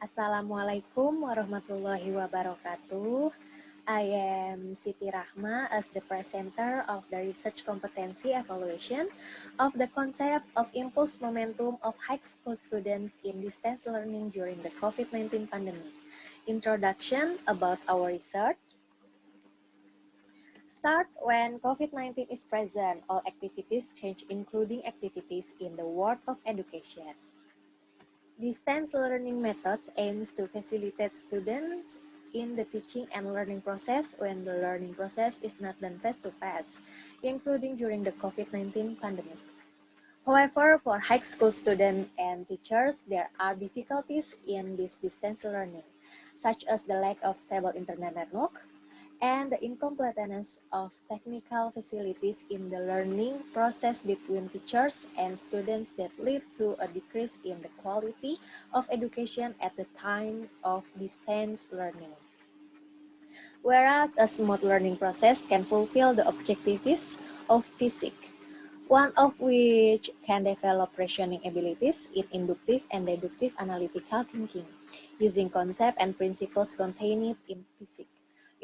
Assalamualaikum warahmatullahi wabarakatuh. I am Siti Rahma as the presenter of the Research Competency Evaluation of the concept of impulse momentum of high school students in distance learning during the COVID-19 pandemic. Introduction about our research. Start when COVID-19 is present, all activities change, including activities in the world of education. Distance learning methods aims to facilitate students in the teaching and learning process when the learning process is not done face-to-face, including during the COVID-19 pandemic. However, for high school students and teachers, there are difficulties in this distance learning, such as the lack of stable internet network, and the incompleteness of technical facilities in the learning process between teachers and students that lead to a decrease in the quality of education at the time of distance learning. Whereas a smooth learning process can fulfill the objectives of PSYC, one of which can develop reasoning abilities in inductive and deductive analytical thinking, using concepts and principles contained in PSYC.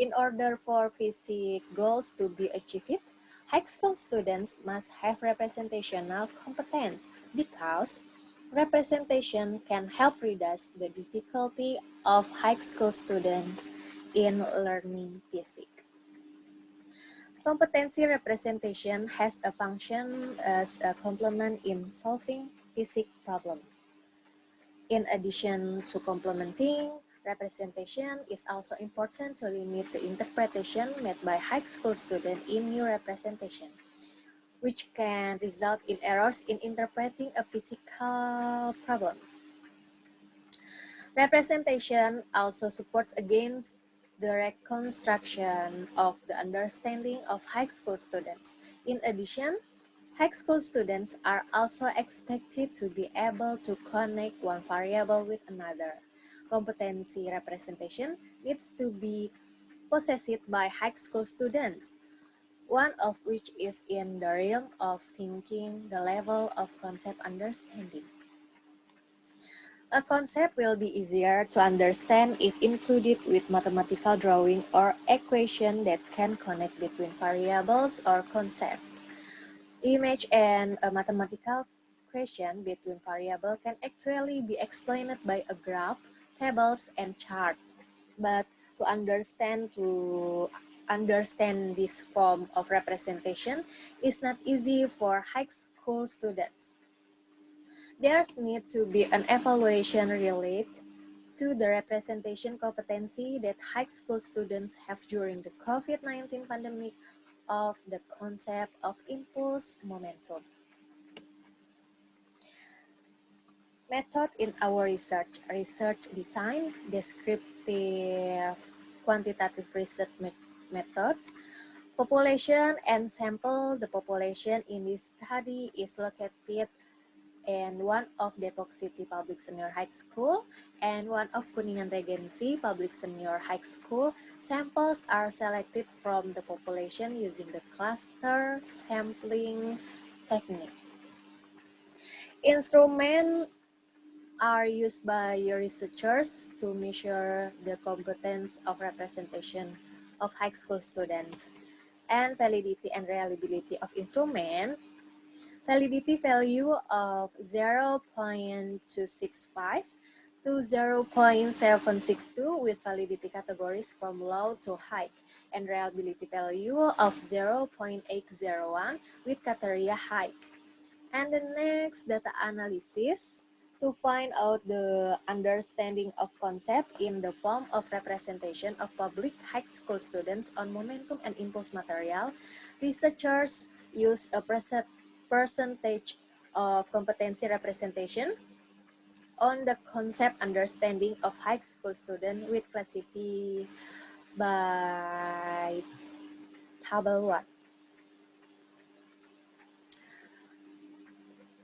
In order for PSYC goals to be achieved, high school students must have representational competence because representation can help reduce the difficulty of high school students in learning PSYC. Competency representation has a function as a complement in solving PSYC problem. In addition to complementing, representation is also important to limit the interpretation made by high school students in new representation, which can result in errors in interpreting a physical problem. Representation also supports against the reconstruction of the understanding of high school students. In addition, high school students are also expected to be able to connect one variable with another. Competency representation needs to be possessed by high school students, one of which is in the realm of thinking, the level of concept understanding. A concept will be easier to understand if included with mathematical drawing or equation that can connect between variables or concepts. Image and a mathematical question between variables can actually be explained by a graph, tables, and chart. But to understand this form of representation is not easy for high school students. There's need to be an evaluation related to the representation competency that high school students have during the COVID-19 pandemic of the concept of impulse momentum. Method in our research design, descriptive quantitative research method, population and sample. The population in this study is located and one of Depok City Public Senior High School and one of Kuningan Regency Public Senior High School. Samples are selected from the population using the cluster sampling technique. Instruments are used by researchers to measure the competence of representation of high school students and validity and reliability of instrument. Validity value of 0.265 to 0.762 with validity categories from low to high, and reliability value of 0.801 with criteria high. And the next, data analysis to find out the understanding of concept in the form of representation of public high school students on momentum and impulse material. Researchers use a percentage of competency representation on the concept understanding of high school student with classified by table 1.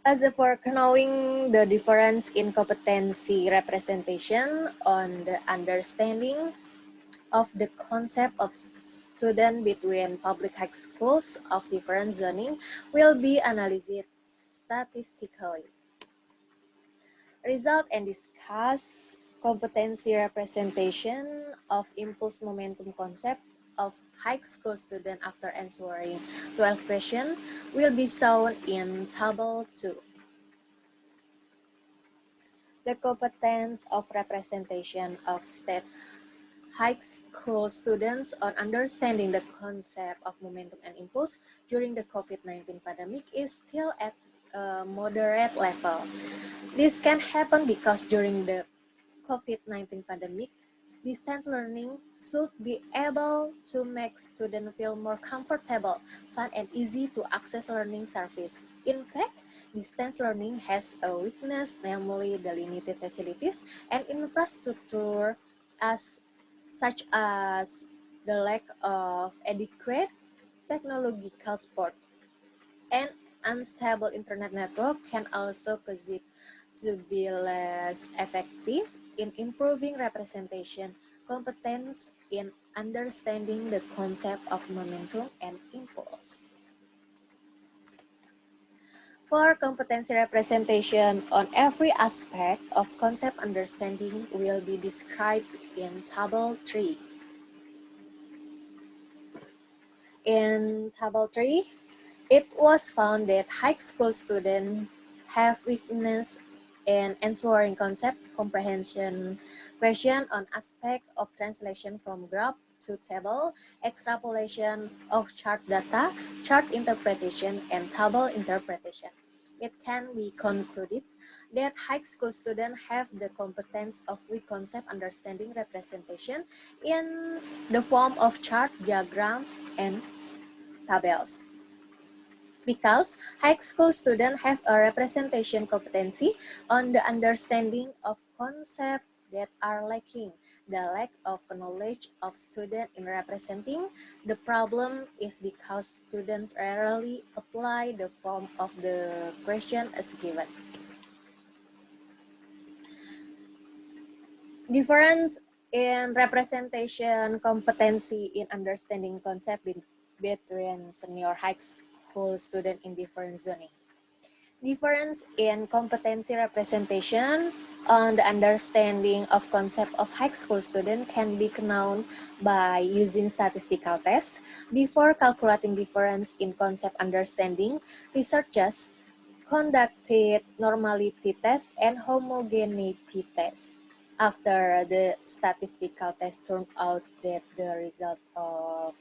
As for knowing the difference in competency representation on the understanding of the concept of student between public high schools of different zoning will be analyzed statistically. Result and discuss Competency representation of impulse momentum concept of high school student after answering 12 questions will be shown in table 2. The competence of representation of state high school students on understanding the concept of momentum and impulse during the COVID-19 pandemic is still at a moderate level. This can happen because during the COVID-19 pandemic, distance learning should be able to make students feel more comfortable, fun, and easy to access learning service. In fact, distance learning has a weakness, namely the limited facilities and infrastructure as such as the lack of adequate technological support and unstable internet network can also cause it to be less effective in improving representation competence in understanding the concept of momentum and impulse. For competency representation on every aspect of concept understanding will be described in Table 3. In Table 3, it was found that high school students have weakness in answering concept comprehension question on aspect of translation from graph to table, extrapolation of chart data, chart interpretation, and table interpretation. It can be concluded that high school students have the competence of weak concept understanding representation in the form of chart, diagram, and tables. Because high school students have a representation competency on the understanding of concepts that are lacking, the lack of knowledge of students in representing the problem is because students rarely apply the form of the question as given. Difference in representation competency in understanding concept between senior high school student in different zoning. Difference in competency representation on the understanding of concept of high school student can be known by using statistical tests. Before calculating difference in concept understanding, researchers conducted normality tests and homogeneity tests. After the statistical test turned out that the result of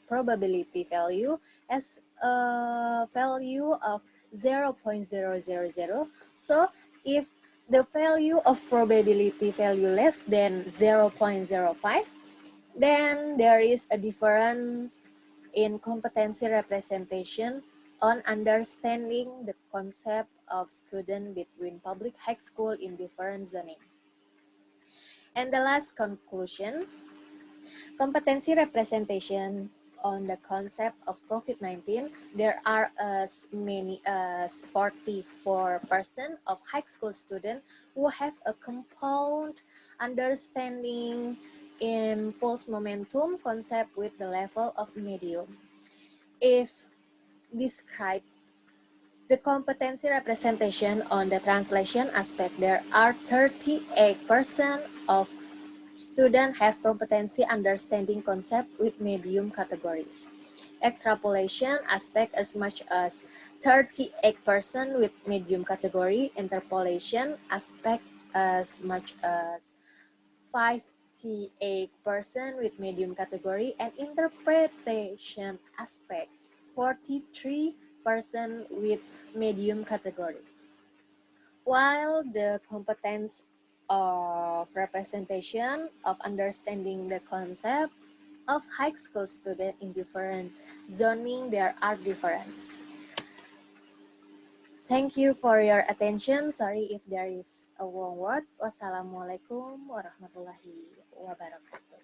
probability value as a value of 0.000. So if the value of probability value less than 0.05, then there is a difference in competency representation on understanding the concept of student between public high school in different zoning. And the last conclusion, competency representation on the concept of COVID-19, there are as many as 44% of high school students who have a compound understanding impulse momentum concept with the level of medium. If described the competency representation on the translation aspect, there are 38% of students have competency understanding concept with medium categories. Extrapolation aspect as much as 38% with medium category, interpolation aspect as much as 58% with medium category, and interpretation aspect 43% with medium category. While the competence of representation of understanding the concept of high school student in different zoning, there are differences. Thank you for your attention. Sorry if there is a wrong word. Wassalamualaikum warahmatullahi wabarakatuh.